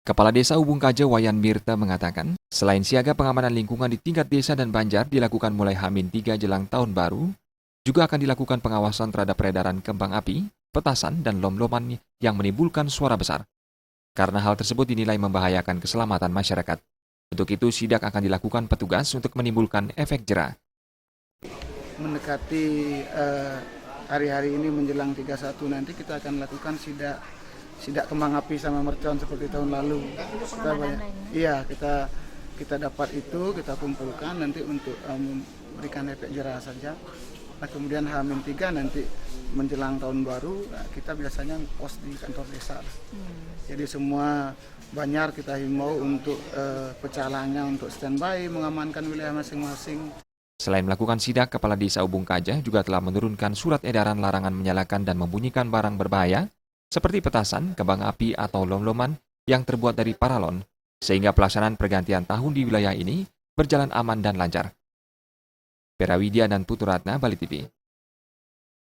Kepala Desa Ubung Kaja Wayan Mirta mengatakan, selain siaga pengamanan lingkungan di tingkat desa dan Banjar dilakukan mulai H-3 jelang tahun baru, juga akan dilakukan pengawasan terhadap peredaran kembang api, petasan, dan lom-loman yang menimbulkan suara besar. Karena hal tersebut dinilai membahayakan keselamatan masyarakat. Untuk itu, sidak akan dilakukan petugas untuk menimbulkan efek jera. Mendekati hari-hari ini menjelang 31 nanti kita akan lakukan sidak kembang api sama mercon seperti tahun lalu. Kita dapat itu, kita kumpulkan nanti untuk memberikan efek jera saja. Nah, kemudian H-3 nanti menjelang tahun baru kita biasanya pos di kantor desa. Jadi semua Banjar kita himbau untuk pecalannya untuk standby mengamankan wilayah masing-masing. Selain melakukan sidak, Kepala Desa Ubung Kaja juga telah menurunkan surat edaran larangan menyalakan dan membunyikan barang berbahaya seperti petasan, kembang api, atau lom-loman yang terbuat dari paralon, sehingga pelaksanaan pergantian tahun di wilayah ini berjalan aman dan lancar. Perawidya dan Putu Ratna, Bali TV.